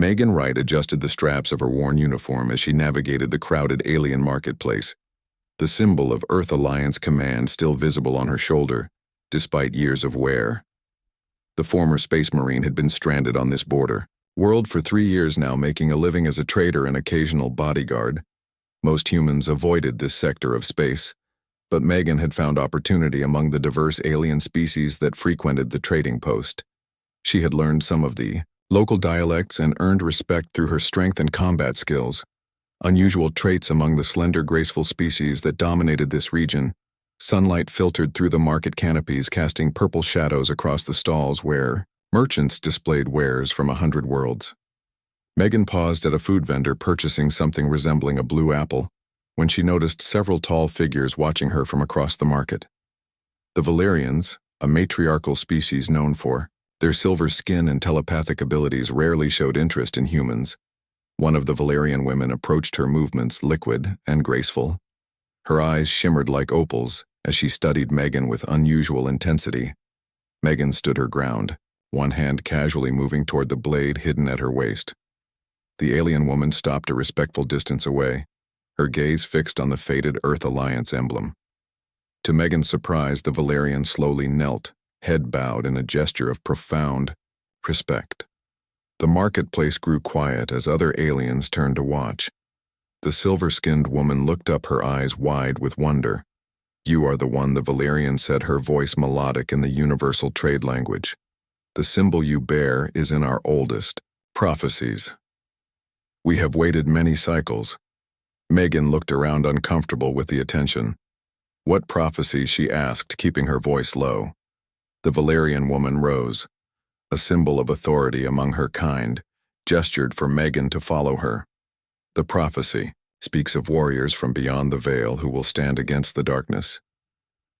Megan Wright adjusted the straps of her worn uniform as she navigated the crowded alien marketplace, the symbol of Earth Alliance Command still visible on her shoulder, despite years of wear. The former Space Marine had been stranded on this border world for 3 years now, making a living as a trader and occasional bodyguard. Most humans avoided this sector of space, but Megan had found opportunity among the diverse alien species that frequented the trading post. She had learned some of the local dialects and earned respect through her strength and combat skills, unusual traits among the slender, graceful species that dominated this region. Sunlight filtered through the market canopies, casting purple shadows across the stalls where merchants displayed wares from 100 worlds. Megan paused at a food vendor purchasing something resembling a blue apple when she noticed several tall figures watching her from across the market. The Valerians, a matriarchal species known for their silver skin and telepathic abilities, rarely showed interest in humans. One of the Valerian women approached her, movements liquid and graceful. Her eyes shimmered like opals as she studied Megan with unusual intensity. Megan stood her ground, one hand casually moving toward the blade hidden at her waist. The alien woman stopped a respectful distance away, her gaze fixed on the faded Earth Alliance emblem. To Megan's surprise, the Valerian slowly knelt, head bowed in a gesture of profound respect. The marketplace grew quiet as other aliens turned to watch. The silver-skinned woman looked up, her eyes wide with wonder. "You are the one," the Valerian said, her voice melodic in the universal trade language. "The symbol you bear is in our oldest prophecies. We have waited many cycles." Megan looked around, uncomfortable with the attention. "What prophecy?" she asked, keeping her voice low. The Valerian woman rose, a symbol of authority among her kind, gestured for Megan to follow her. "The prophecy speaks of warriors from beyond the veil who will stand against the darkness."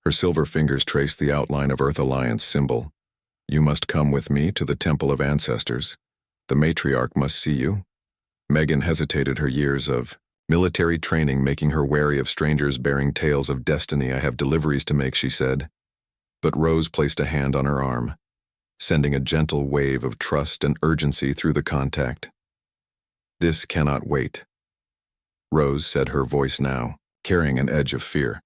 Her silver fingers traced the outline of Earth Alliance symbol. "You must come with me to the Temple of Ancestors. The matriarch must see you." Megan hesitated, her years of military training making her wary of strangers bearing tales of destiny. "I have deliveries to make," she said. But Rose placed a hand on her arm, sending a gentle wave of trust and urgency through the contact. "This cannot wait," Rose said, her voice now carrying an edge of fear.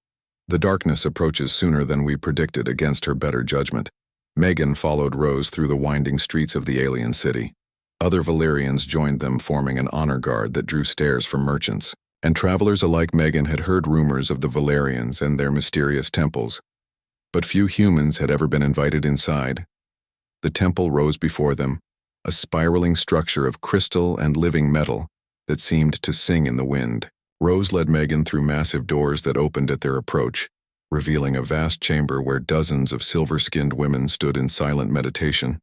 "The darkness approaches sooner than we predicted, against her better judgment." Megan followed Rose through the winding streets of the alien city. Other Valerians joined them, forming an honor guard that drew stares from merchants and travelers alike. Megan had heard rumors of the Valerians and their mysterious temples, but few humans had ever been invited inside. The temple rose before them, a spiraling structure of crystal and living metal that seemed to sing in the wind. Rose led Megan through massive doors that opened at their approach, revealing a vast chamber where dozens of silver-skinned women stood in silent meditation.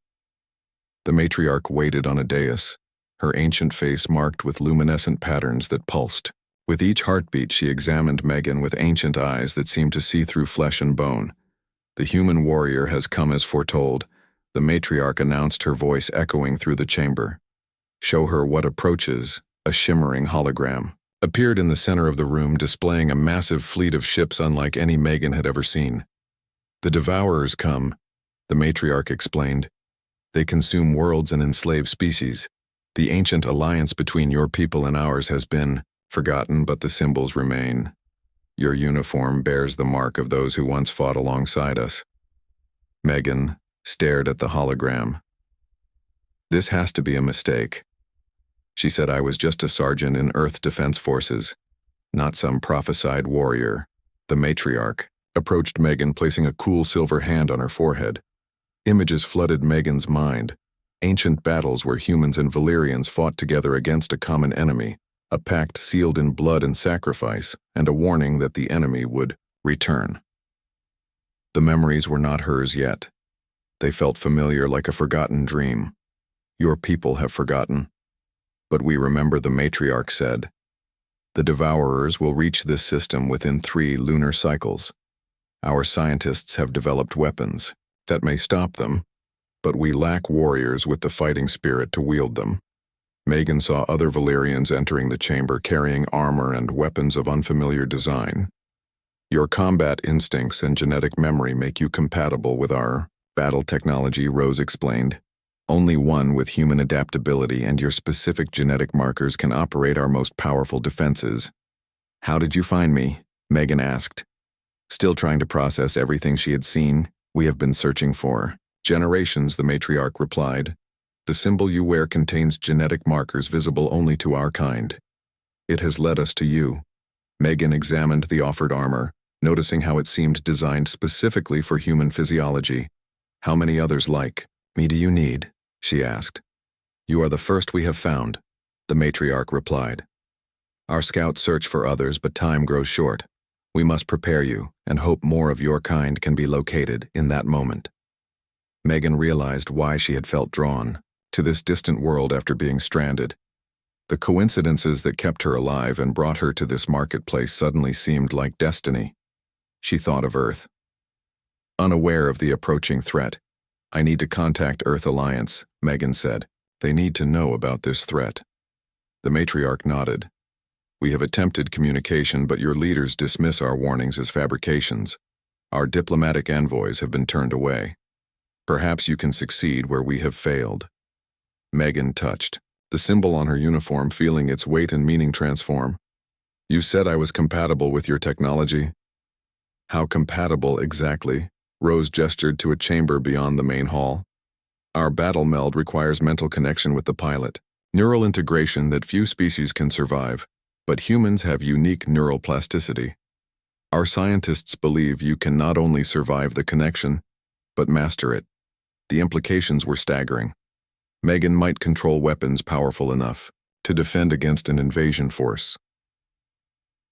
The matriarch waited on a dais, her ancient face marked with luminescent patterns that pulsed. With each heartbeat, she examined Megan with ancient eyes that seemed to see through flesh and bone. "The human warrior has come as foretold," the matriarch announced, her voice echoing through the chamber. "Show her what approaches." A shimmering hologram appeared in the center of the room, displaying a massive fleet of ships unlike any Megan had ever seen. "The Devourers come," the matriarch explained. "They consume worlds and enslave species. The ancient alliance between your people and ours has been forgotten, but the symbols remain. Your uniform bears the mark of those who once fought alongside us." Megan stared at the hologram. "This has to be a mistake," she said. "I was just a sergeant in Earth Defense Forces, not some prophesied warrior." The matriarch approached Megan, placing a cool silver hand on her forehead. Images flooded Megan's mind. Ancient battles where humans and Valerians fought together against a common enemy, a pact sealed in blood and sacrifice, and a warning that the enemy would return. The memories were not hers yet. They felt familiar, like a forgotten dream. "Your people have forgotten, but we remember," the matriarch said. "The Devourers will reach this system within 3 lunar cycles. Our scientists have developed weapons that may stop them, but we lack warriors with the fighting spirit to wield them." Megan saw other Valerians entering the chamber, carrying armor and weapons of unfamiliar design. "Your combat instincts and genetic memory make you compatible with our battle technology," Rose explained. Only one with human adaptability and your specific genetic markers can operate our most powerful defenses. How did you find me? Megan asked. Still trying to process everything she had seen, we have been searching for generations, the matriarch replied. The symbol you wear contains genetic markers visible only to our kind. It has led us to you. Megan examined the offered armor, noticing how it seemed designed specifically for human physiology. How many others like me do you need? She asked. You are the first we have found, the matriarch replied. Our scouts search for others, but time grows short. We must prepare you and hope more of your kind can be located in that moment. Megan realized why she had felt drawn to this distant world after being stranded. The coincidences that kept her alive and brought her to this marketplace suddenly seemed like destiny. She thought of Earth. Unaware of the approaching threat, I need to contact Earth Alliance, Megan said. They need to know about this threat. The matriarch nodded. We have attempted communication, but your leaders dismiss our warnings as fabrications. Our diplomatic envoys have been turned away. Perhaps you can succeed where we have failed. Megan touched the symbol on her uniform, feeling its weight and meaning transform. You said I was compatible with your technology? How compatible exactly? Rose gestured to a chamber beyond the main hall. Our battle meld requires mental connection with the pilot, neural integration that few species can survive, but humans have unique neural plasticity. Our scientists believe you can not only survive the connection, but master it. The implications were staggering. Megan might control weapons powerful enough to defend against an invasion force.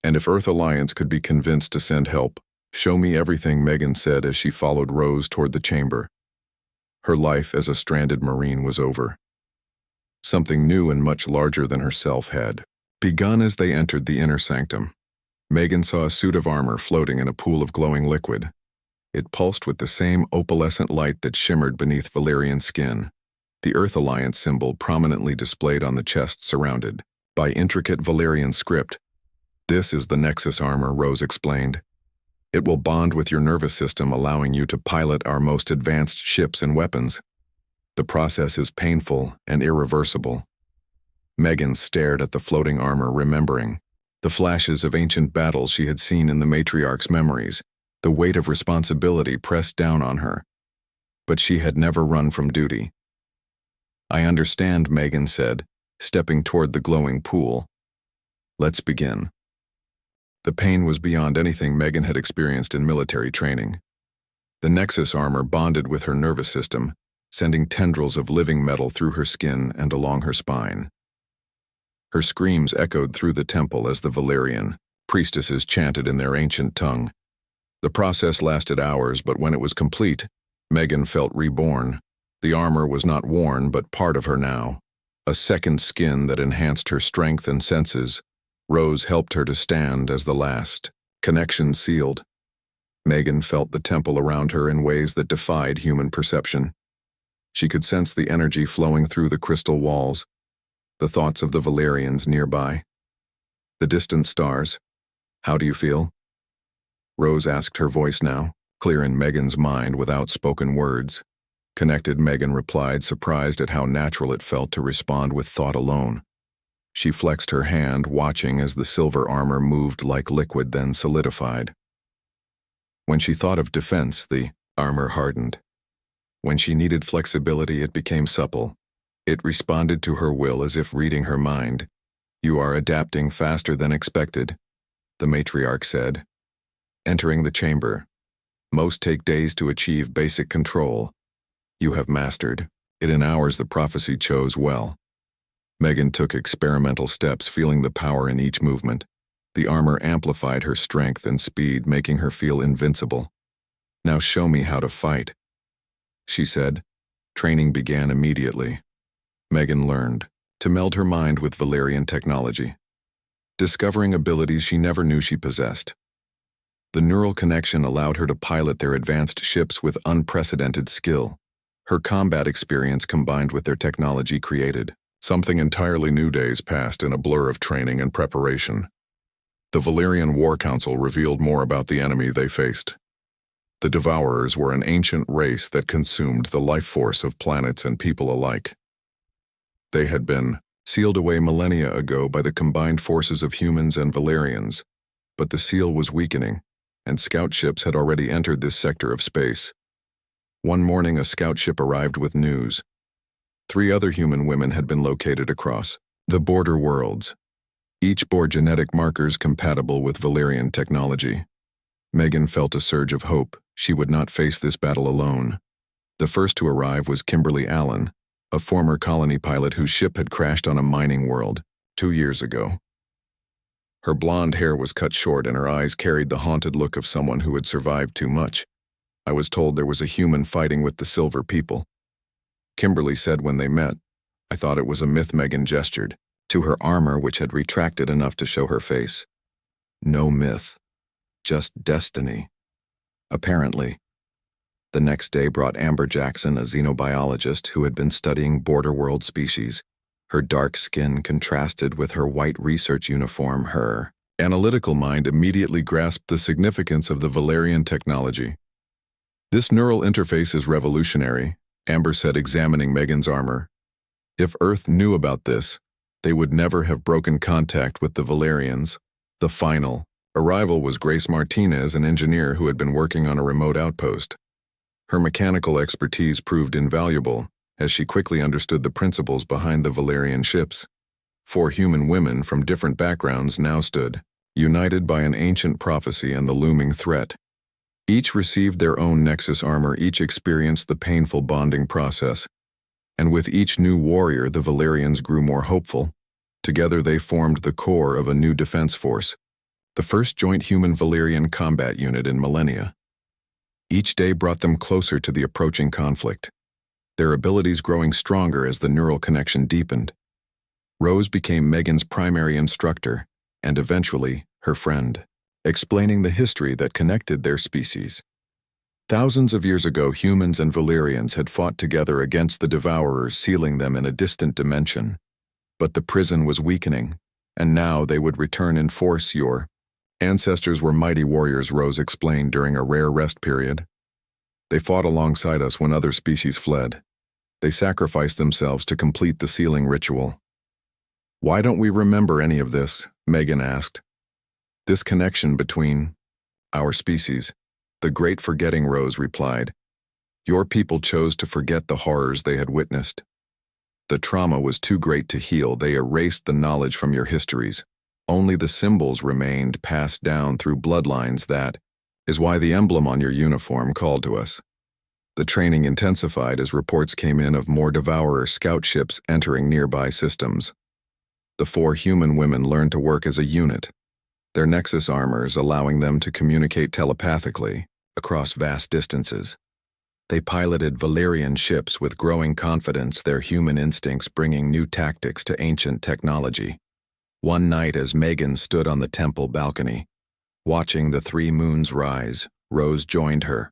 And if Earth Alliance could be convinced to send help, show me everything, Megan said as she followed Rose toward the chamber. Her life as a stranded Marine was over. Something new and much larger than herself had begun as they entered the inner sanctum. Megan saw a suit of armor floating in a pool of glowing liquid. It pulsed with the same opalescent light that shimmered beneath Valerian skin. The Earth Alliance symbol prominently displayed on the chest surrounded by intricate Valerian script. This is the Nexus armor, Rose explained. It will bond with your nervous system, allowing you to pilot our most advanced ships and weapons. The process is painful and irreversible. Megan stared at the floating armor, remembering the flashes of ancient battles she had seen in the matriarch's memories. The weight of responsibility pressed down on her. But she had never run from duty. I understand, Megan said, stepping toward the glowing pool. Let's begin. The pain was beyond anything Megan had experienced in military training. The Nexus armor bonded with her nervous system, sending tendrils of living metal through her skin and along her spine. Her screams echoed through the temple as the Valerian priestesses chanted in their ancient tongue. The process lasted hours, but when it was complete, Megan felt reborn. The armor was not worn, but part of her now. A second skin that enhanced her strength and senses. Rose helped her to stand as the last connection sealed. Megan felt the temple around her in ways that defied human perception. She could sense the energy flowing through the crystal walls, the thoughts of the Valerians nearby. The distant stars. How do you feel? Rose asked, her voice now clear in Megan's mind without spoken words. Connected, Megan replied, surprised at how natural it felt to respond with thought alone. She flexed her hand, watching as the silver armor moved like liquid, then solidified. When she thought of defense, the armor hardened. When she needed flexibility, it became supple. It responded to her will as if reading her mind. You are adapting faster than expected, the matriarch said. Entering the chamber. Most take days to achieve basic control. You have mastered it in hours. The prophecy chose well. Megan took experimental steps, feeling the power in each movement. The armor amplified her strength and speed, making her feel invincible. Now show me how to fight, she said. Training began immediately. Megan learned to meld her mind with Valerian technology, discovering abilities she never knew she possessed. The neural connection allowed her to pilot their advanced ships with unprecedented skill. Her combat experience combined with their technology created something entirely new. Days passed in a blur of training and preparation. The Valerian War Council revealed more about the enemy they faced. The Devourers were an ancient race that consumed the life force of planets and people alike. They had been sealed away millennia ago by the combined forces of humans and Valerians, but the seal was weakening, and scout ships had already entered this sector of space. One morning, a scout ship arrived with news. 3 other human women had been located across the border worlds. Each bore genetic markers compatible with Valerian technology. Megan felt a surge of hope. She would not face this battle alone. The first to arrive was Kimberly Allen, a former colony pilot whose ship had crashed on a mining world 2 years ago. Her blonde hair was cut short and her eyes carried the haunted look of someone who had survived too much. I was told there was a human fighting with the Silver People. Kimberly said when they met. I thought it was a myth. Megan gestured to her armor, which had retracted enough to show her face. No myth, just destiny. Apparently. The next day brought Amber Jackson, a xenobiologist who had been studying border world species. Her dark skin contrasted with her white research uniform. Her analytical mind immediately grasped the significance of the Valerian technology. This neural interface is revolutionary, Amber said, examining Megan's armor. If Earth knew about this, they would never have broken contact with the Valerians. The final arrival was Grace Martinez, an engineer who had been working on a remote outpost. Her mechanical expertise proved invaluable, as she quickly understood the principles behind the Valerian ships. 4 human women from different backgrounds now stood, united by an ancient prophecy and the looming threat. Each received their own Nexus armor, each experienced the painful bonding process. And with each new warrior, the Valerians grew more hopeful. Together they formed the core of a new defense force, the first joint human-Valerian combat unit in millennia. Each day brought them closer to the approaching conflict, their abilities growing stronger as the neural connection deepened. Rose became Megan's primary instructor, and eventually her friend, explaining the history that connected their species. Thousands of years ago, humans and Valerians had fought together against the Devourers, sealing them in a distant dimension. But the prison was weakening, and now they would return in force. Your ancestors were mighty warriors, Rose explained during a rare rest period. They fought alongside us when other species fled. They sacrificed themselves to complete the sealing ritual. Why don't we remember any of this? Megan asked. This connection between our species. The great forgetting, Rose replied. Your people chose to forget the horrors they had witnessed. The trauma was too great to heal. They erased the knowledge from your histories. Only the symbols remained, passed down through bloodlines. That is why the emblem on your uniform called to us. The training intensified as reports came in of more Devourer scout ships entering nearby systems. The 4 human women learned to work as a unit, their Nexus armors allowing them to communicate telepathically across vast distances. They piloted Valerian ships with growing confidence, their human instincts bringing new tactics to ancient technology. One night, as Megan stood on the temple balcony, watching the 3 moons rise, Rose joined her.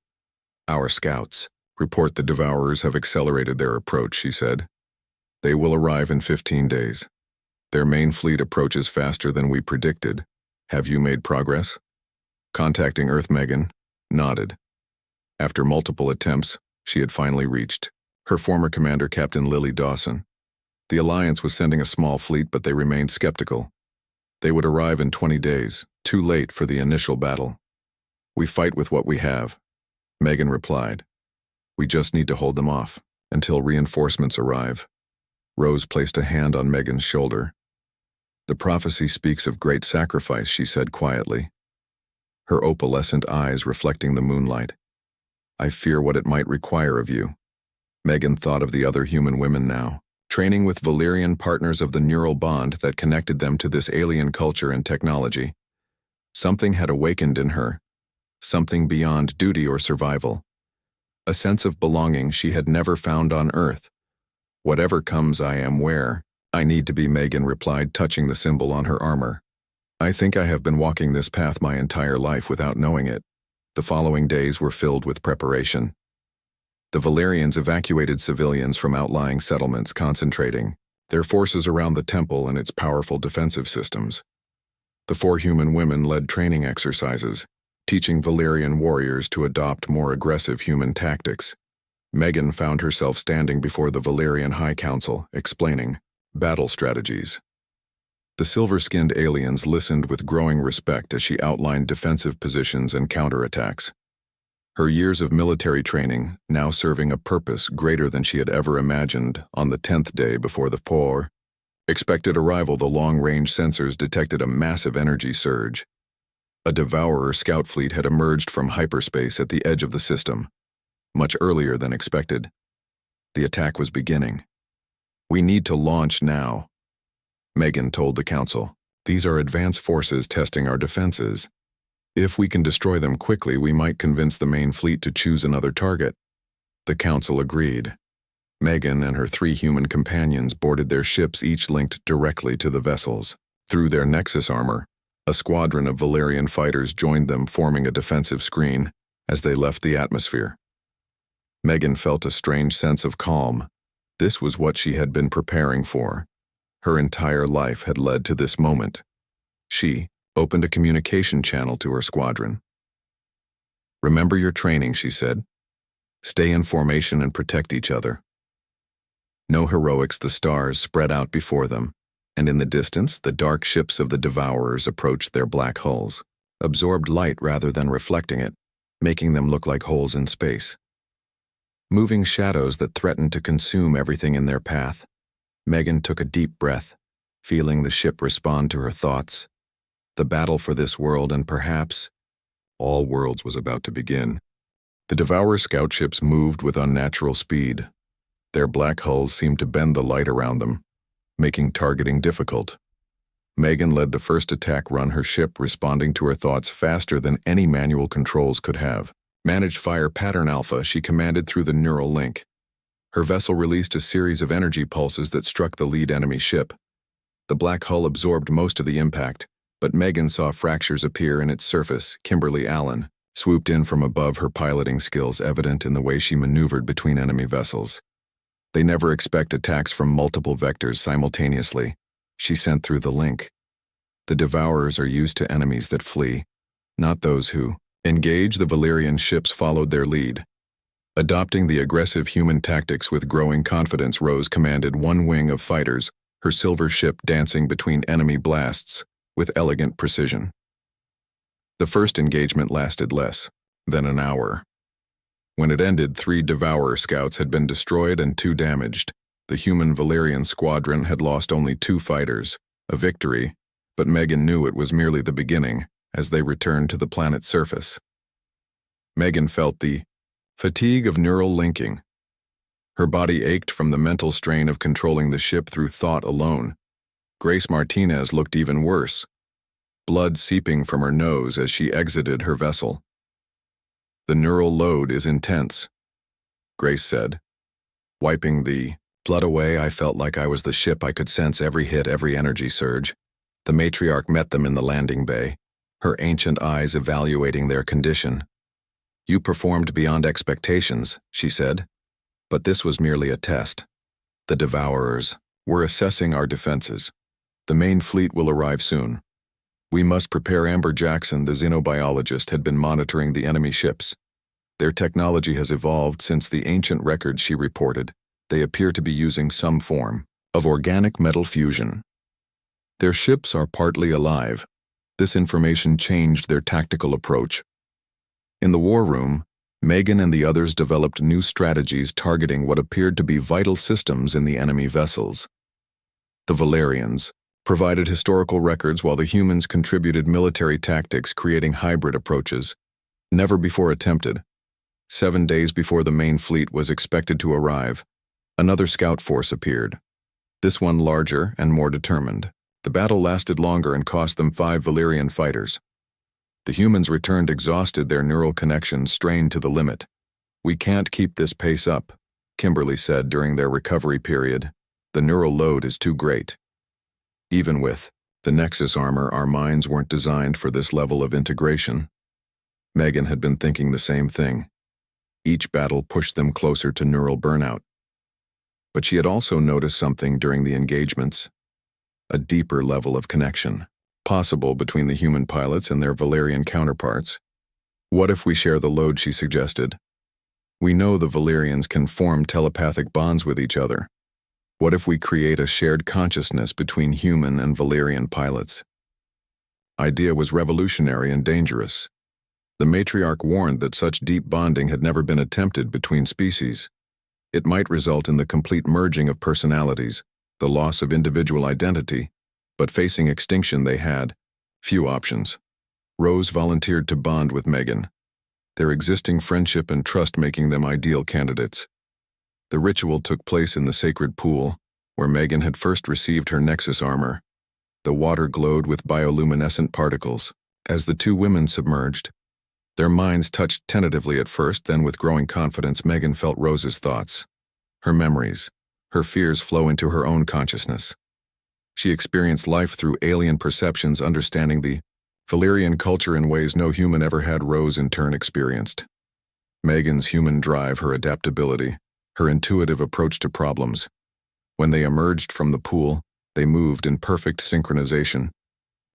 Our scouts report the Devourers have accelerated their approach, she said. They will arrive in 15 days. Their main fleet approaches faster than we predicted. Have you made progress? Contacting Earth. Megan nodded. After multiple attempts, she had finally reached her former commander, Captain Lily Dawson. The Alliance was sending a small fleet, but they remained skeptical. They would arrive in 20 days, too late for the initial battle. We fight with what we have, Megan replied. We just need to hold them off until reinforcements arrive. Rose placed a hand on Megan's shoulder. The prophecy speaks of great sacrifice, she said quietly, her opalescent eyes reflecting the moonlight. I fear what it might require of you. Megan thought of the other human women now, training with Valerian partners of the neural bond that connected them to this alien culture and technology. Something had awakened in her, something beyond duty or survival. A sense of belonging she had never found on Earth. Whatever comes, I am where I need to be, Megan replied, touching the symbol on her armor. I think I have been walking this path my entire life without knowing it. The following days were filled with preparation. The Valerians evacuated civilians from outlying settlements, concentrating their forces around the temple and its powerful defensive systems. The 4 human women led training exercises, teaching Valerian warriors to adopt more aggressive human tactics. Megan found herself standing before the Valerian High Council, explaining battle strategies. The silver-skinned aliens listened with growing respect as she outlined defensive positions and counterattacks. Her years of military training now serving a purpose greater than she had ever imagined. On the 10th day before the war, expected arrival, the long-range sensors detected a massive energy surge. A Devourer scout fleet had emerged from hyperspace at the edge of the system, much earlier than expected. The attack was beginning. "We need to launch now," Megan told the council. "These are advanced forces testing our defenses. If we can destroy them quickly, we might convince the main fleet to choose another target." The council agreed. Megan and her 3 human companions boarded their ships, each linked directly to the vessels. Through their Nexus armor, a squadron of Valerian fighters joined them, forming a defensive screen as they left the atmosphere. Megan felt a strange sense of calm. This was what she had been preparing for. Her entire life had led to this moment. She opened a communication channel to her squadron. "Remember your training," she said. "Stay in formation and protect each other." No heroics, the stars spread out before them, and in the distance, the dark ships of the Devourers approached their black hulls, absorbed light rather than reflecting it, making them look like holes in space. Moving shadows that threatened to consume everything in their path. Megan took a deep breath, feeling the ship respond to her thoughts. The battle for this world, and perhaps all worlds, was about to begin. The Devourer scout ships moved with unnatural speed. Their black hulls seemed to bend the light around them, making targeting difficult. Megan led the first attack run, her ship responding to her thoughts faster than any manual controls could have. "Manage fire pattern alpha," she commanded through the neural link. Her vessel released a series of energy pulses that struck the lead enemy ship. The black hull absorbed most of the impact, but Megan saw fractures appear in its surface. Kimberly Allen swooped in from above, her piloting skills evident in the way she maneuvered between enemy vessels. "They never expect attacks from multiple vectors simultaneously," she sent through the link. "The Devourers are used to enemies that flee, not those who engage." The Valerian ships followed their lead. Adopting the aggressive human tactics with growing confidence, Rose commanded one wing of fighters, her silver ship dancing between enemy blasts with elegant precision. The first engagement lasted less than an hour. When it ended, 3 Devourer scouts had been destroyed and 2 damaged. The human Valerian squadron had lost only 2 fighters, a victory, but Megan knew it was merely the beginning as they returned to the planet's surface. Megan felt the fatigue of neural linking. Her body ached from the mental strain of controlling the ship through thought alone. Grace Martinez looked even worse, blood seeping from her nose as she exited her vessel. "The neural load is intense," Grace said. Wiping the blood away, "I felt like I was the ship. I could sense every hit, every energy surge." The matriarch met them in the landing bay, her ancient eyes evaluating their condition. "You performed beyond expectations," she said, "but this was merely a test. The Devourers were assessing our defenses. The main fleet will arrive soon. We must prepare." Amber Jackson, the xenobiologist, had been monitoring the enemy ships. "Their technology has evolved since the ancient records," she reported. "They appear to be using some form of organic metal fusion. Their ships are partly alive." This information changed their tactical approach. In the war room, Megan and the others developed new strategies targeting what appeared to be vital systems in the enemy vessels. The Valerians provided historical records while the humans contributed military tactics, creating hybrid approaches, never before attempted. 7 days before the main fleet was expected to arrive, another scout force appeared, this one larger and more determined. The battle lasted longer and cost them 5 Valerian fighters. The humans returned exhausted, their neural connections strained to the limit. "We can't keep this pace up," Kimberly said during their recovery period. "The neural load is too great. Even with the Nexus armor, our minds weren't designed for this level of integration." Megan had been thinking the same thing. Each battle pushed them closer to neural burnout. But she had also noticed something during the engagements, a deeper level of connection, possible between the human pilots and their Valerian counterparts. What if we share the load, she suggested. We know the Valyrians can form telepathic bonds with each other. What if we create a shared consciousness between human and Valyrian pilots? Idea was revolutionary and dangerous. The matriarch warned that such deep bonding had never been attempted between species. It might result in the complete merging of personalities, the loss of individual identity, but facing extinction they had few options. Rose volunteered to bond with Megan, their existing friendship and trust making them ideal candidates. The ritual took place in the sacred pool, where Megan had first received her Nexus armor. The water glowed with bioluminescent particles. As the two women submerged, their minds touched tentatively at first, then with growing confidence Megan felt Rose's thoughts. Her memories, her fears flow into her own consciousness. She experienced life through alien perceptions, understanding the Valyrian culture in ways no human ever had. Rose in turn experienced Megan's human drive, her adaptability, her intuitive approach to problems. When they emerged from the pool, they moved in perfect synchronization.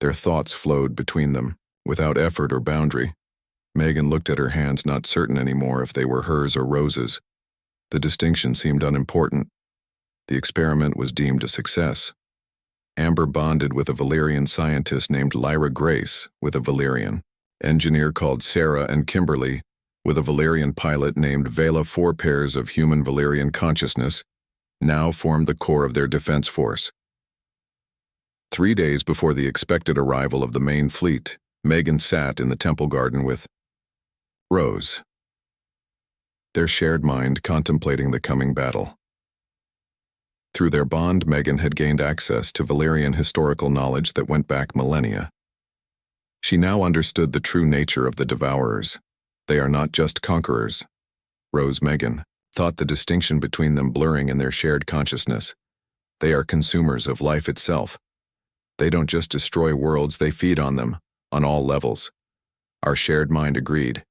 Their thoughts flowed between them, without effort or boundary. Megan looked at her hands, not certain anymore if they were hers or Rose's. The distinction seemed unimportant. The experiment was deemed a success. Amber bonded with a Valyrian scientist named Lyra Grace with a Valyrian engineer called Sarah, and Kimberly with a Valyrian pilot named Vela. 4 pairs of human Valyrian consciousness now formed the core of their defense force. 3 days before the expected arrival of the main fleet, Megan sat in the temple garden with Rose, their shared mind contemplating the coming battle. Through their bond, Megan had gained access to Valyrian historical knowledge that went back millennia. She now understood the true nature of the Devourers. They are not just conquerors. Rose Megan thought the distinction between them blurring in their shared consciousness. They are consumers of life itself. They don't just destroy worlds, they feed on them, on all levels. Our shared mind agreed.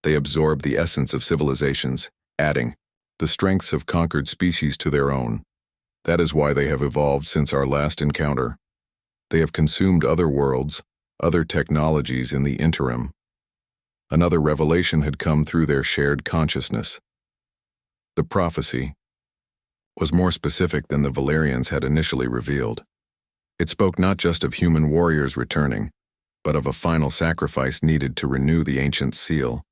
They absorb the essence of civilizations, adding the strengths of conquered species to their own. That is why they have evolved since our last encounter. They have consumed other worlds, other technologies in the interim. Another revelation had come through their shared consciousness. The prophecy was more specific than the Valyrians had initially revealed. It spoke not just of human warriors returning, but of a final sacrifice needed to renew the ancient seal.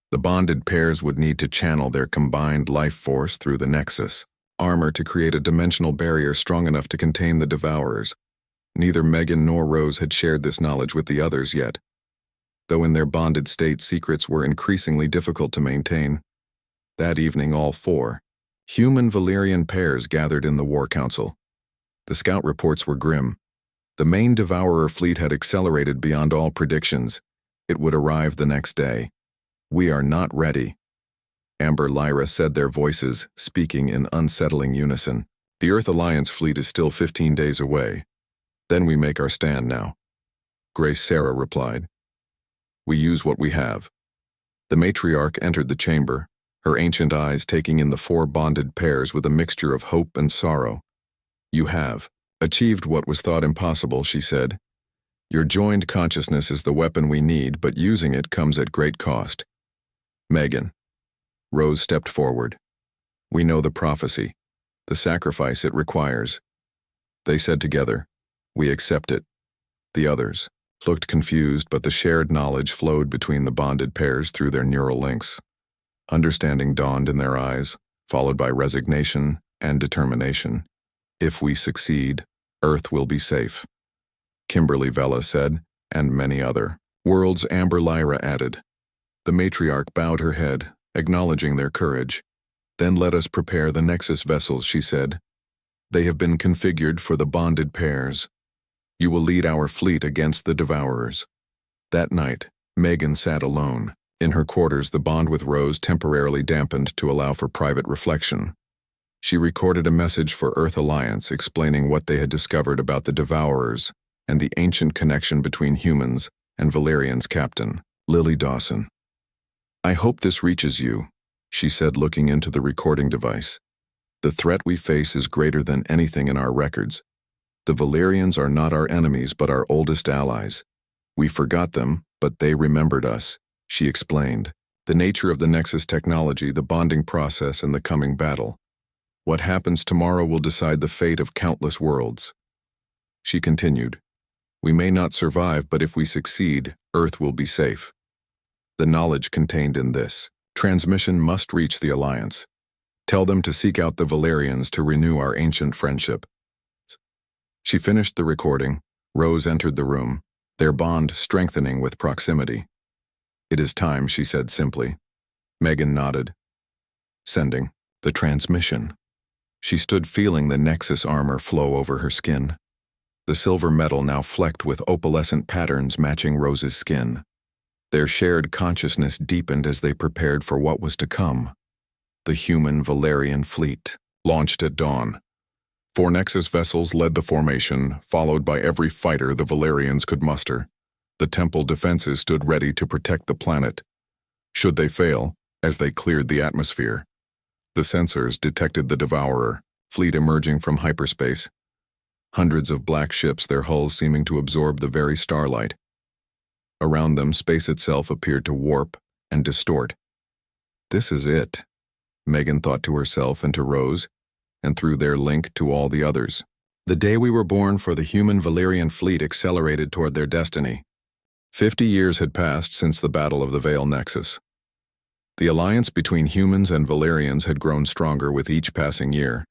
The bonded pairs would need to channel their combined life force through the Nexus armor to create a dimensional barrier strong enough to contain the Devourers. Neither Megan nor Rose had shared this knowledge with the others yet. Though in their bonded state, secrets were increasingly difficult to maintain. That evening, all 4 human Valyrian pairs gathered in the War Council. The scout reports were grim. The main Devourer fleet had accelerated beyond all predictions. It would arrive the next day. We are not ready. Amber, Lyra said, their voices speaking in unsettling unison. The Earth Alliance fleet is still 15 days away. Then we make our stand now. Grace Sarah replied. We use what we have. The matriarch entered the chamber, her ancient eyes taking in the 4 bonded pairs with a mixture of hope and sorrow. You have achieved what was thought impossible, she said. Your joined consciousness is the weapon we need, but using it comes at great cost. Megan. Rose stepped forward. We know the prophecy, the sacrifice it requires. They said together, we accept it. The others looked confused, but the shared knowledge flowed between the bonded pairs through their neural links. Understanding dawned in their eyes, followed by resignation and determination. If we succeed, Earth will be safe. Kimberly Vela said, and many other worlds. Amber Lyra added. The matriarch bowed her head, acknowledging their courage. Then let us prepare the Nexus vessels, she said. They have been configured for the bonded pairs. You will lead our fleet against the Devourers. That night, Megan sat alone. In her quarters, the bond with Rose temporarily dampened to allow for private reflection. She recorded a message for Earth Alliance explaining what they had discovered about the Devourers and the ancient connection between humans and Valyrian's captain, Lily Dawson. I hope this reaches you, she said, looking into the recording device. The threat we face is greater than anything in our records. The Valyrians are not our enemies but our oldest allies. We forgot them, but they remembered us. She explained. The nature of the Nexus technology, the bonding process, and the coming battle. What happens tomorrow will decide the fate of countless worlds. She continued. We may not survive, but if we succeed, Earth will be safe. The knowledge contained in this transmission must reach the Alliance. Tell them to seek out the Valerians to renew our ancient friendship. She finished the recording. Rose entered the room, their bond strengthening with proximity. It is time, she said simply. Megan nodded. Sending the transmission. She stood feeling the Nexus armor flow over her skin. The silver metal now flecked with opalescent patterns matching Rose's skin. Their shared consciousness deepened as they prepared for what was to come. The human Valerian fleet launched at dawn. 4 Nexus vessels led the formation, followed by every fighter the Valerians could muster. The temple defenses stood ready to protect the planet. Should they fail, as they cleared the atmosphere, the sensors detected the Devourer, fleet emerging from hyperspace. Hundreds of black ships, their hulls seeming to absorb the very starlight. Around them, space itself appeared to warp and distort. This is it, Megan thought to herself and to Rose, and through their link to all the others. The day we were born for the human Valerian fleet accelerated toward their destiny. 50 years had passed since the Battle of the Veil Nexus. The alliance between humans and Valerians had grown stronger with each passing year.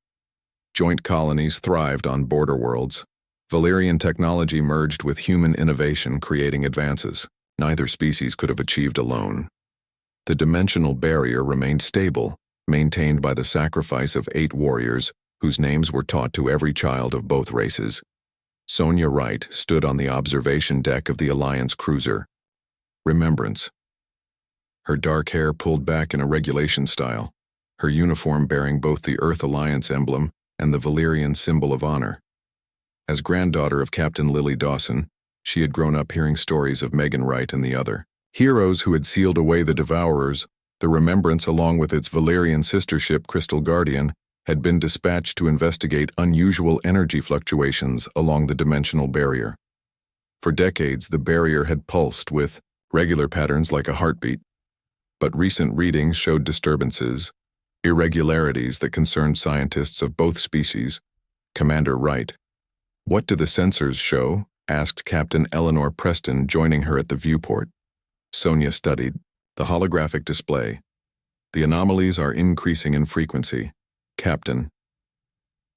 Joint colonies thrived on border worlds. Valerian technology merged with human innovation, creating advances neither species could have achieved alone. The dimensional barrier remained stable, maintained by the sacrifice of 8 warriors, whose names were taught to every child of both races. Sonia Wright stood on the observation deck of the Alliance cruiser. Remembrance. Her dark hair pulled back in a regulation style, her uniform bearing both the Earth Alliance emblem and the Valerian symbol of honor. As granddaughter of Captain Lily Dawson, she had grown up hearing stories of Megan Wright and the other heroes who had sealed away the Devourers. The Remembrance, along with its Valerian sister ship Crystal Guardian, had been dispatched to investigate unusual energy fluctuations along the dimensional barrier. For decades, the barrier had pulsed with regular patterns like a heartbeat, but recent readings showed disturbances, irregularities that concerned scientists of both species. Commander Wright. What do the sensors show? Asked Captain Eleanor Preston, joining her at the viewport. Sonia studied the holographic display. The anomalies are increasing in frequency. Captain.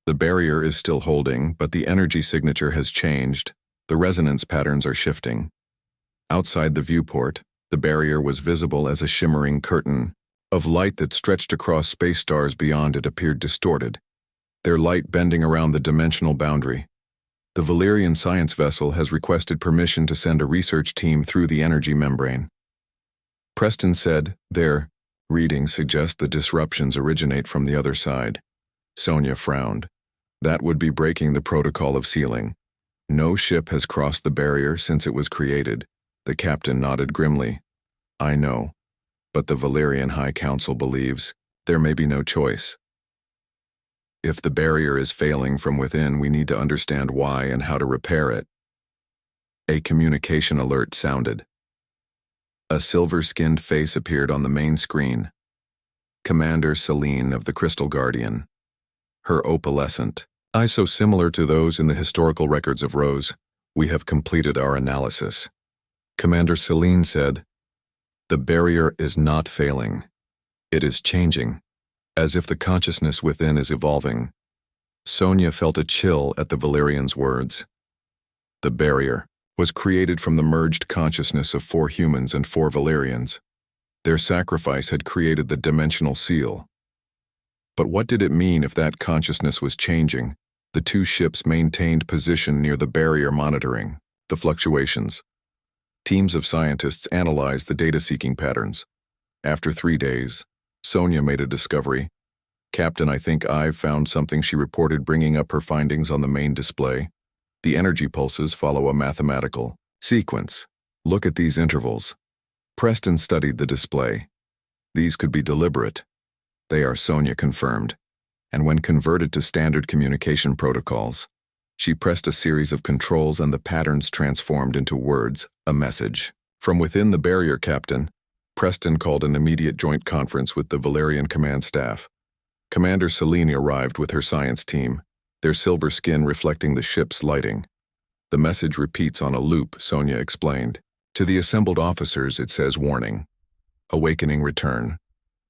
The barrier is still holding, but the energy signature has changed. The resonance patterns are shifting. Outside the viewport, the barrier was visible as a shimmering curtain of light that stretched across space stars beyond it appeared distorted, their light bending around the dimensional boundary. The Valerian science vessel has requested permission to send a research team through the energy membrane. Preston said, their readings suggest the disruptions originate from the other side. Sonia frowned. That would be breaking the protocol of sealing. No ship has crossed the barrier since it was created. The captain nodded grimly. I know, but the Valerian High Council believes there may be no choice. If the barrier is failing from within, we need to understand why and how to repair it. A communication alert sounded. A silver-skinned face appeared on the main screen. Commander Celine of the Crystal Guardian. Her opalescent eyes so similar to those in the historical records of Rose. We have completed our analysis. Commander Celine said, the barrier is not failing. It is changing, as if the consciousness within is evolving. Sonia felt a chill at the Valerian's words. The barrier was created from the merged consciousness of 4 humans and 4 Valerians. Their sacrifice had created the dimensional seal. But what did it mean if that consciousness was changing? The 2 ships maintained position near the barrier, monitoring the fluctuations. Teams of scientists analyzed the data-seeking patterns. After 3 days, Sonia made a discovery. Captain, I think I've found something, she reported, bringing up her findings on the main display. The energy pulses follow a mathematical sequence. Look at these intervals. Preston studied the display. These could be deliberate. They are, Sonia confirmed. And when converted to standard communication protocols, she pressed a series of controls and the patterns transformed into words, a message. From within the barrier, Captain, Preston called an immediate joint conference with the Valerian command staff. Commander Selene arrived with her science team, their silver skin reflecting the ship's lighting. The message repeats on a loop, Sonia explained. To the assembled officers it says warning. Awakening return.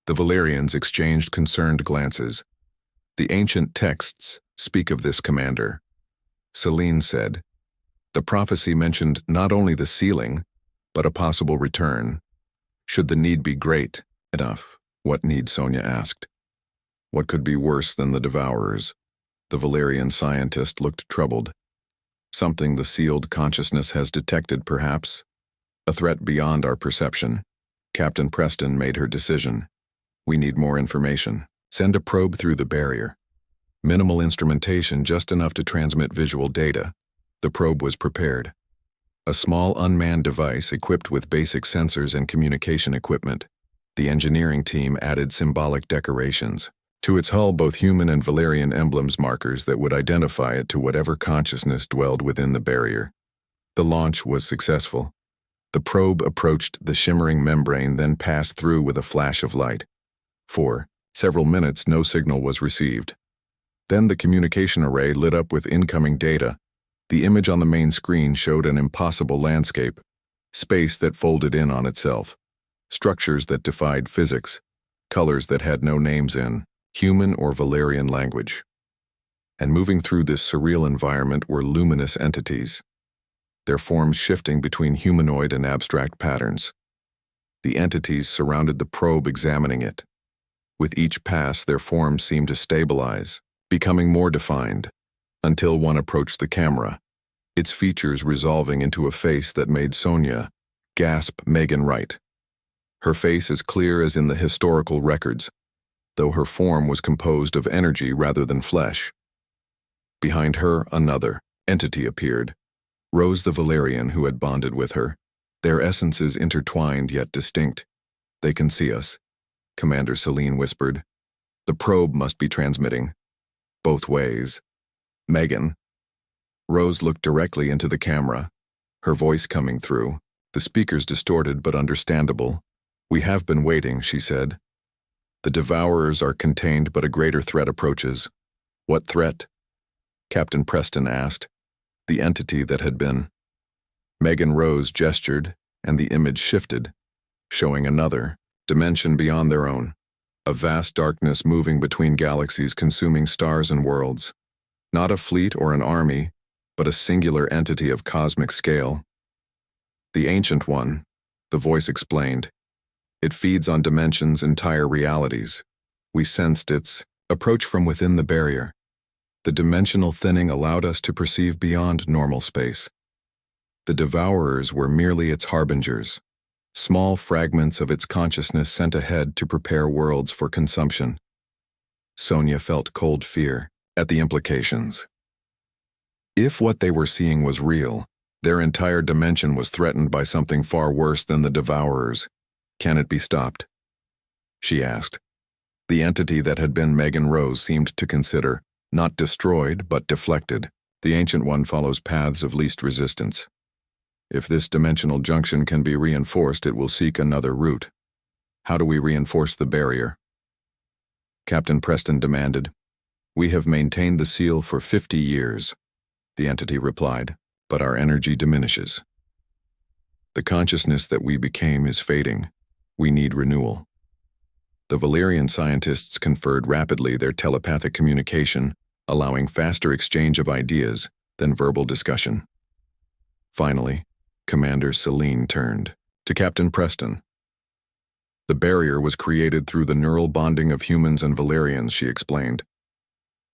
The Valerians exchanged concerned glances. The ancient texts speak of this commander. Selene said. The prophecy mentioned not only the sealing, but a possible return. Should the need be great enough? What need, Sonia asked. What could be worse than the Devourers? The Valerian scientist looked troubled. Something the sealed consciousness has detected, perhaps. A threat beyond our perception. Captain Preston made her decision. We need more information. Send a probe through the barrier. Minimal instrumentation, just enough to transmit visual data. The probe was prepared. A small unmanned device equipped with basic sensors and communication equipment. The engineering team added symbolic decorations. To its hull, both human and Valerian emblems markers that would identify it to whatever consciousness dwelled within the barrier. The launch was successful. The probe approached the shimmering membrane, then passed through with a flash of light. For several minutes, no signal was received. Then the communication array lit up with incoming data. The image on the main screen showed an impossible landscape, space that folded in on itself, structures that defied physics, colors that had no names in human or Valerian language. And moving through this surreal environment were luminous entities, their forms shifting between humanoid and abstract patterns. The entities surrounded the probe, examining it. With each pass, their forms seemed to stabilize, becoming more defined, until one approached the camera, its features resolving into a face that made Sonia gasp. Megan Wright. Her face as clear as in the historical records, though her form was composed of energy rather than flesh. Behind her, another entity appeared. Rose the Valerian who had bonded with her, their essences intertwined yet distinct. They can see us, Commander Selene whispered. The probe must be transmitting. Both ways. Megan. Rose looked directly into the camera, her voice coming through, the speakers distorted but understandable. We have been waiting, she said. The Devourers are contained, but a greater threat approaches. What threat? Captain Preston asked. The entity that had been. Megan Rose gestured, and the image shifted, showing another dimension beyond their own. A vast darkness moving between galaxies, consuming stars and worlds. Not a fleet or an army, but a singular entity of cosmic scale. The Ancient One, the voice explained. It feeds on dimensions, entire realities. We sensed its approach from within the barrier. The dimensional thinning allowed us to perceive beyond normal space. The Devourers were merely its harbingers, small fragments of its consciousness sent ahead to prepare worlds for consumption. Sonia felt cold fear at the implications. If what they were seeing was real, their entire dimension was threatened by something far worse than the Devourers. Can it be stopped? She asked. The entity that had been Megan Rose seemed to consider, not destroyed, but deflected. The Ancient One follows paths of least resistance. If this dimensional junction can be reinforced, it will seek another route. How do we reinforce the barrier? Captain Preston demanded. We have maintained the seal for 50 years, the entity replied, but our energy diminishes. The consciousness that we became is fading. We need renewal. The Valerian scientists conferred rapidly, their telepathic communication, allowing faster exchange of ideas than verbal discussion. Finally, Commander Selene turned to Captain Preston. The barrier was created through the neural bonding of humans and Valerians, she explained.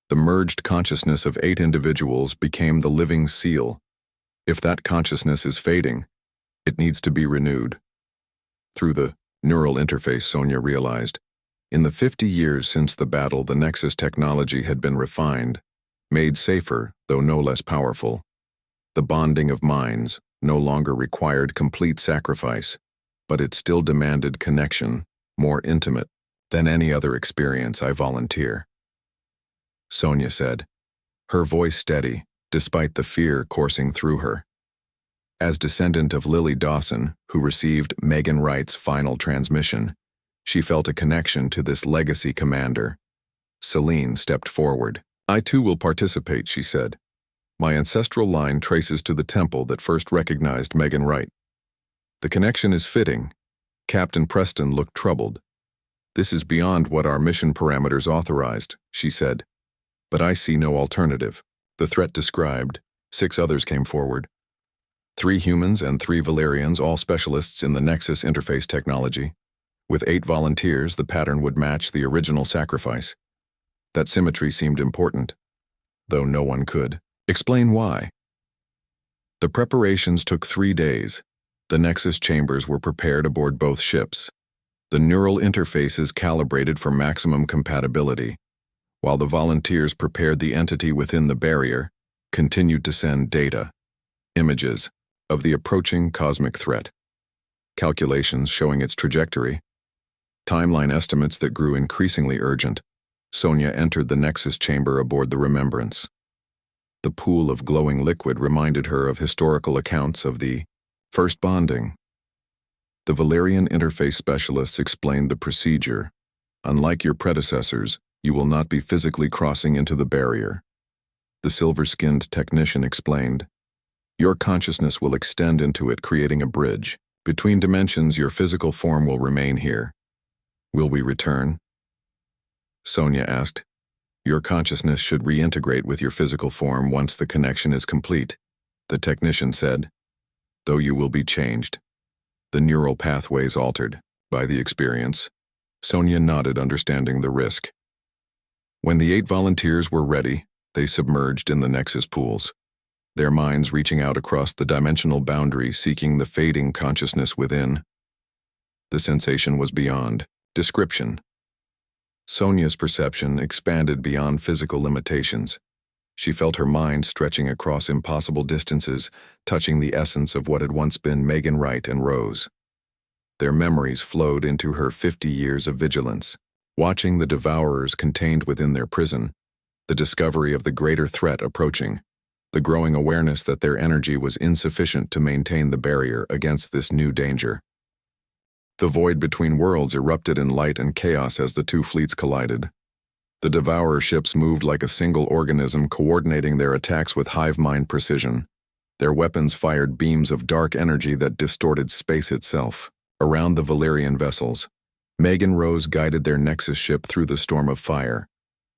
The merged consciousness of 8 individuals became the living seal. If that consciousness is fading, it needs to be renewed. Through the neural interface, Sonia realized, in the 50 years since the battle, the Nexus technology had been refined, made safer, though no less powerful. The bonding of minds no longer required complete sacrifice, but it still demanded connection, more intimate than any other experience I volunteer. Sonia said, her voice steady, despite the fear coursing through her. As descendant of Lily Dawson, who received Megan Wright's final transmission, she felt a connection to this legacy commander. Celine stepped forward. "I too will participate," she said. "My ancestral line traces to the temple that first recognized Megan Wright." "The connection is fitting." Captain Preston looked troubled. "This is beyond what our mission parameters authorized," she said. "But I see no alternative." The threat described, 6 others came forward. 3 humans and 3 Valerians, all specialists in the Nexus interface technology. With 8 volunteers, the pattern would match the original sacrifice. That symmetry seemed important, though no one could explain why. The preparations took 3 days. The Nexus chambers were prepared aboard both ships. The neural interfaces calibrated for maximum compatibility, while the volunteers prepared the entity within the barrier, continued to send data, images, of the approaching cosmic threat. Calculations showing its trajectory. Timeline estimates that grew increasingly urgent. Sonia entered the Nexus chamber aboard the Remembrance. The pool of glowing liquid reminded her of historical accounts of the first bonding. The Valerian interface specialists explained the procedure. "Unlike your predecessors, you will not be physically crossing into the barrier." The silver-skinned technician explained, "Your consciousness will extend into it, creating a bridge. Between dimensions, your physical form will remain here." "Will we return?" Sonia asked. "Your consciousness should reintegrate with your physical form once the connection is complete," the technician said, "though you will be changed. The neural pathways altered by the experience." Sonia nodded, understanding the risk. When the 8 volunteers were ready, they submerged in the Nexus pools, their minds reaching out across the dimensional boundary, seeking the fading consciousness within. The sensation was beyond description. Sonia's perception expanded beyond physical limitations. She felt her mind stretching across impossible distances, touching the essence of what had once been Megan Wright and Rose. Their memories flowed into her 50 years of vigilance, watching the devourers contained within their prison, the discovery of the greater threat approaching, the growing awareness that their energy was insufficient to maintain the barrier against this new danger. The void between worlds erupted in light and chaos as the 2 fleets collided. The devourer ships moved like a single organism, coordinating their attacks with hive-mind precision. Their weapons fired beams of dark energy that distorted space itself. Around the Valerian vessels, Meg and Rose guided their Nexus ship through the storm of fire.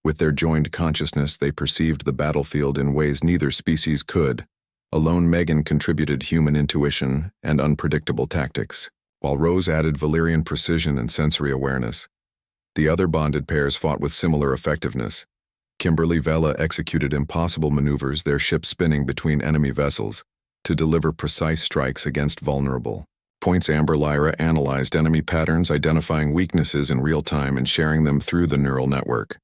With their joined consciousness, they perceived the battlefield in ways neither species could. Alone, Megan contributed human intuition and unpredictable tactics, while Rose added Valerian precision and sensory awareness. The other bonded pairs fought with similar effectiveness. Kimberly Vela executed impossible maneuvers, their ship spinning between enemy vessels, to deliver precise strikes against vulnerable points. Amber Lyra analyzed enemy patterns, identifying weaknesses in real time and sharing them through the neural network.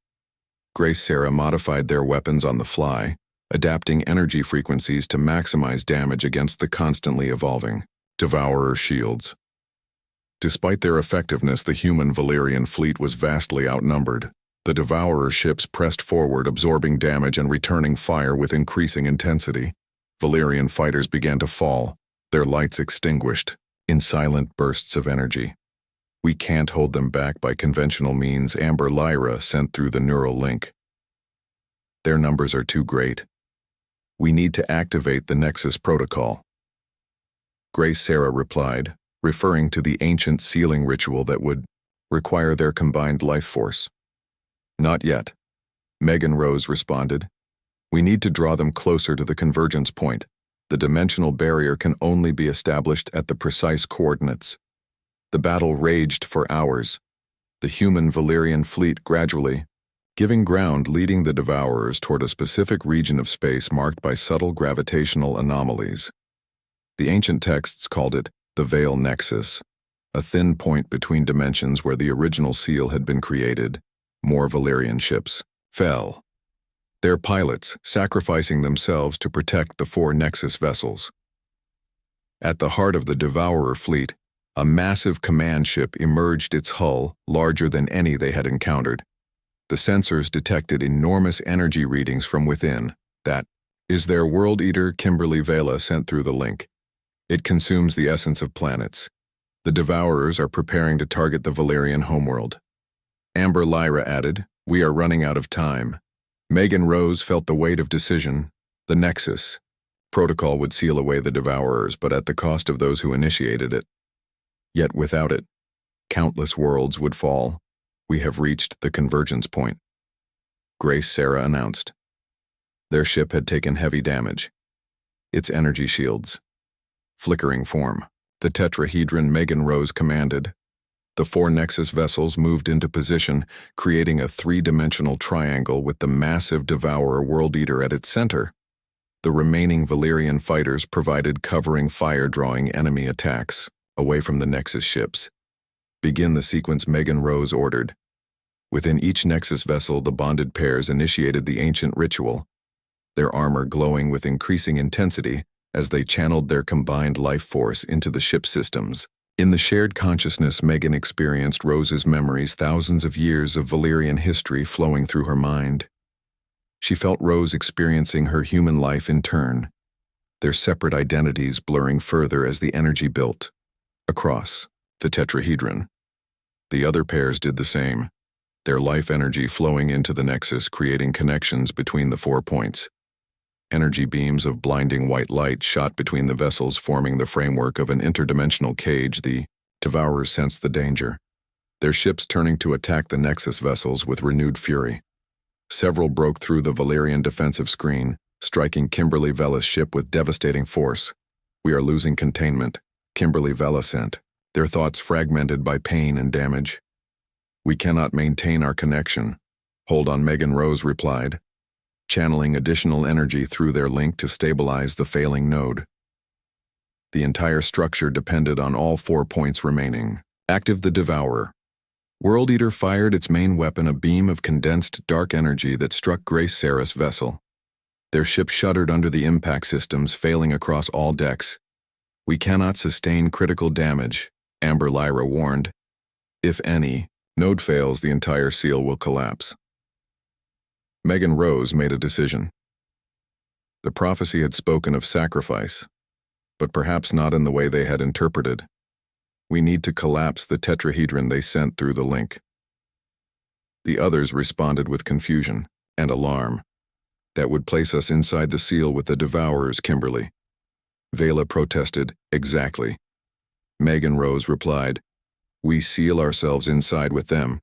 Grace Sarah modified their weapons on the fly, adapting energy frequencies to maximize damage against the constantly evolving devourer shields. Despite their effectiveness, the human Valerian fleet was vastly outnumbered. The devourer ships pressed forward, absorbing damage and returning fire with increasing intensity. Valerian fighters began to fall, their lights extinguished, in silent bursts of energy. "We can't hold them back by conventional means," Amber Lyra sent through the neural link. "Their numbers are too great. We need to activate the Nexus protocol." Grace Sarah replied, referring to the ancient sealing ritual that would require their combined life force. "Not yet," Megan Rose responded. "We need to draw them closer to the convergence point. The dimensional barrier can only be established at the precise coordinates." The battle raged for hours, the human Valerian fleet gradually giving ground, leading the devourers toward a specific region of space marked by subtle gravitational anomalies. The ancient texts called it the Veil Nexus, a thin point between dimensions where the original seal had been created. More Valerian ships fell, their pilots sacrificing themselves to protect the 4 Nexus vessels. At the heart of the devourer fleet, a massive command ship emerged, its hull larger than any they had encountered. The sensors detected enormous energy readings from within. "That is their World Eater," Kimberly Vela sent through the link. It consumes the essence of planets. The Devourers are preparing to target the Valerian homeworld. Amber Lyra added, "We are running out of time." Megan Rose felt the weight of decision. The Nexus. Protocol would seal away the Devourers, but at the cost of those who initiated it. Yet without it, countless worlds would fall. "We have reached the convergence point," Grace Sarah announced. Their ship had taken heavy damage. Its energy shields. Flickering form. The tetrahedron Megan Rose commanded. The 4 Nexus vessels moved into position, creating a 3-dimensional triangle with the massive Devourer World Eater at its center. The remaining Valerian fighters provided covering fire, drawing enemy attacks away from the Nexus ships. "Begin the sequence," Megan Rose ordered. Within each Nexus vessel, the bonded pairs initiated the ancient ritual, their armor glowing with increasing intensity as they channeled their combined life force into the ship systems. In the shared consciousness, Megan experienced Rose's memories, thousands of years of Valerian history flowing through her mind. She felt Rose experiencing her human life in turn, their separate identities blurring further as the energy built across the tetrahedron. The other pairs did the same, their life energy flowing into the Nexus, creating connections between the 4 points. Energy beams of blinding white light shot between the vessels, forming the framework of an interdimensional cage. The Devourers sensed the danger, their ships turning to attack the Nexus vessels with renewed fury. Several broke through the Valerian defensive screen, striking Kimberly Vella's ship with devastating force. "We are losing containment," Kimberly Vella sent, their thoughts fragmented by pain and damage. "We cannot maintain our connection." "Hold on," Megan Rose replied, channeling additional energy through their link to stabilize the failing node. The entire structure depended on all 4 points remaining. Active the Devourer. World Eater fired its main weapon, a beam of condensed dark energy that struck Grace Sarah's vessel. Their ship shuddered under the impact systems, failing across all decks. "We cannot sustain critical damage," Amber Lyra warned. "If any node fails, the entire seal will collapse." Megan Rose made a decision. The prophecy had spoken of sacrifice, but perhaps not in the way they had interpreted. "We need to collapse the tetrahedron," they sent through the link. The others responded with confusion and alarm. "That would place us inside the seal with the Devourers," Kimberly Vela protested. "Exactly." Megan Rose replied, "We seal ourselves inside with them,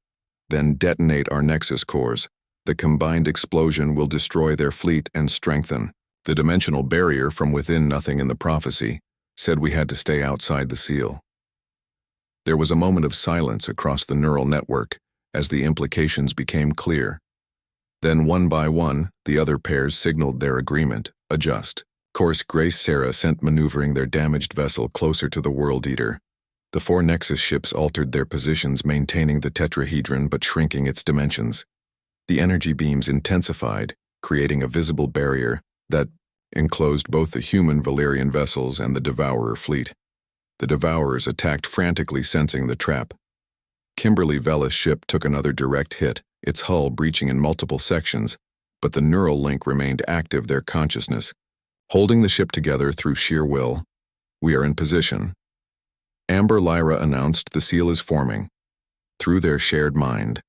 then detonate our Nexus cores. The combined explosion will destroy their fleet and strengthen the dimensional barrier from within." Nothing in the prophecy said we had to stay outside the seal. There was a moment of silence across the neural network as the implications became clear. Then, one by one, the other pairs signaled their agreement. "Adjust course." Grace Sarah sent maneuvering their damaged vessel closer to the World Eater. The 4 Nexus ships altered their positions, maintaining the tetrahedron but shrinking its dimensions. The energy beams intensified, creating a visible barrier that enclosed both the human Valerian vessels and the Devourer fleet. The Devourers attacked frantically, sensing the trap. Kimberly Vella's ship took another direct hit, its hull breaching in multiple sections, but the neural link remained active, their consciousness holding the ship together through sheer will. "We are in position," Amber Lyra announced. "The seal is forming." Through their shared mind,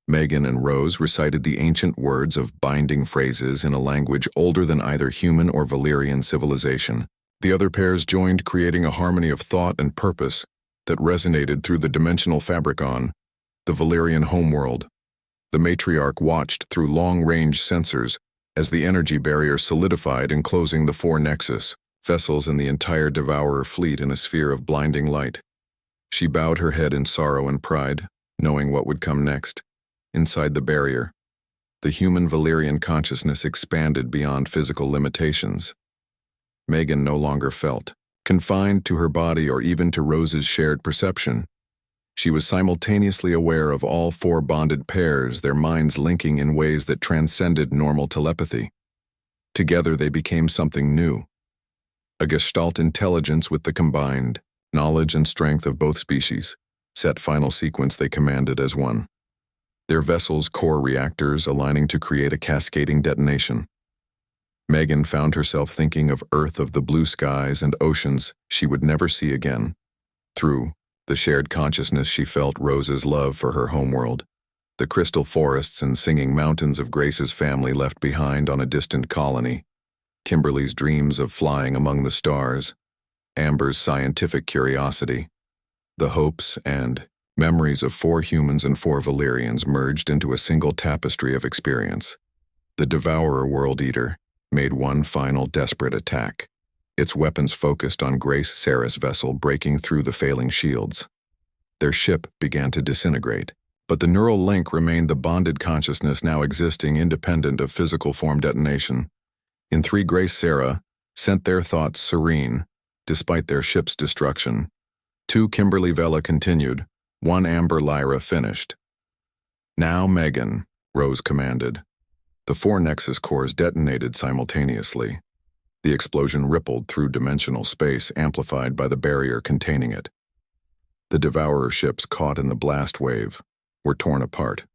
Megan and Rose recited the ancient words of binding phrases in a language older than either human or Valerian civilization. The other pairs joined, creating a harmony of thought and purpose that resonated through the dimensional fabric on the Valerian homeworld. The matriarch watched through long-range sensors as the energy barrier solidified, enclosing the 4 Nexus vessels and the entire Devourer fleet in a sphere of blinding light. She bowed her head in sorrow and pride, knowing what would come next. Inside the barrier, the human Valerian consciousness expanded beyond physical limitations. Megan no longer felt confined to her body or even to Rose's shared perception. She was simultaneously aware of all 4 bonded pairs, their minds linking in ways that transcended normal telepathy. Together they became something new, a gestalt intelligence with the combined knowledge and strength of both species. Set final sequence, they commanded as one, their vessel's core reactors aligning to create a cascading detonation. Megan found herself thinking of Earth, of the blue skies and oceans she would never see again. Through the shared consciousness she felt Rose's love for her homeworld, the crystal forests and singing mountains of Grace's family left behind on a distant colony, Kimberly's dreams of flying among the stars, Amber's scientific curiosity, the hopes and memories of 4 humans and 4 Valyrians merged into a single tapestry of experience. The Devourer World Eater made one final desperate attack, its weapons focused on Grace Sarah's vessel, breaking through the failing shields. Their ship began to disintegrate, but the neural link remained, the bonded consciousness now existing independent of physical form detonation. In 3, Grace Sarah sent their thoughts serene, despite their ship's destruction. 2, Kimberly Vela continued. 1, Amber Lyra finished. Now, Megan, Rose commanded. The 4 Nexus cores detonated simultaneously. The explosion rippled through dimensional space, amplified by the barrier containing it. The Devourer ships, caught in the blast wave, were torn apart.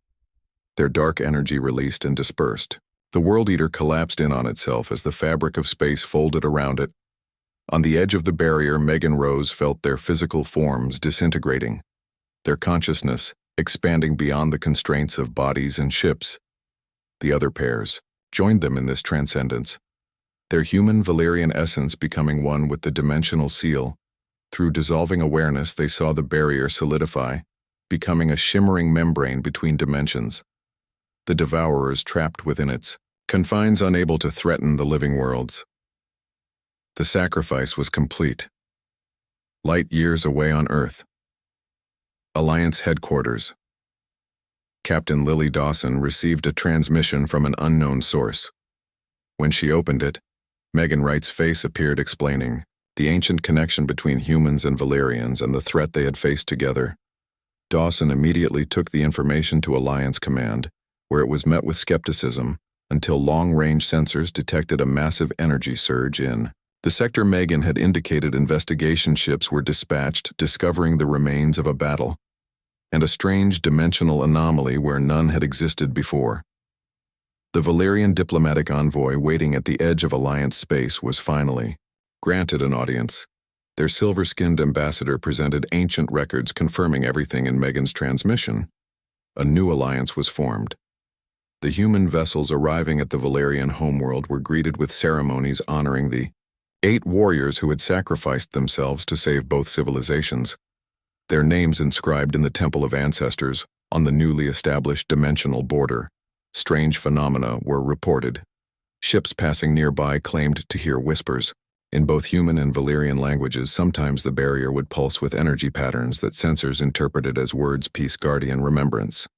Their dark energy released and dispersed. The World Eater collapsed in on itself as the fabric of space folded around it. On the edge of the barrier, Megan Rose felt their physical forms disintegrating, their consciousness expanding beyond the constraints of bodies and ships. The other pairs joined them in this transcendence, their human Valyrian essence becoming one with the dimensional seal. Through dissolving awareness, they saw the barrier solidify, becoming a shimmering membrane between dimensions. The Devourers trapped within its confines, unable to threaten the living worlds. The sacrifice was complete. Light years away on Earth. Alliance headquarters. Captain Lily Dawson received a transmission from an unknown source. When she opened it, Megan Wright's face appeared, explaining the ancient connection between humans and Valyrians and the threat they had faced together. Dawson immediately took the information to Alliance Command, where it was met with skepticism until long-range sensors detected a massive energy surge in the sector. Megan had indicated investigation ships were dispatched, discovering the remains of a battle and a strange dimensional anomaly where none had existed before. The Valyrian diplomatic envoy waiting at the edge of Alliance space was finally granted an audience. Their silver-skinned ambassador presented ancient records confirming everything in Megan's transmission. A new alliance was formed. The human vessels arriving at the Valyrian homeworld were greeted with ceremonies honoring the 8 warriors who had sacrificed themselves to save both civilizations, their names inscribed in the Temple of Ancestors on the newly established dimensional border. Strange phenomena were reported. Ships passing nearby claimed to hear whispers. In both human and Valyrian languages, sometimes the barrier would pulse with energy patterns that sensors interpreted as words: peace, guardian, remembrance.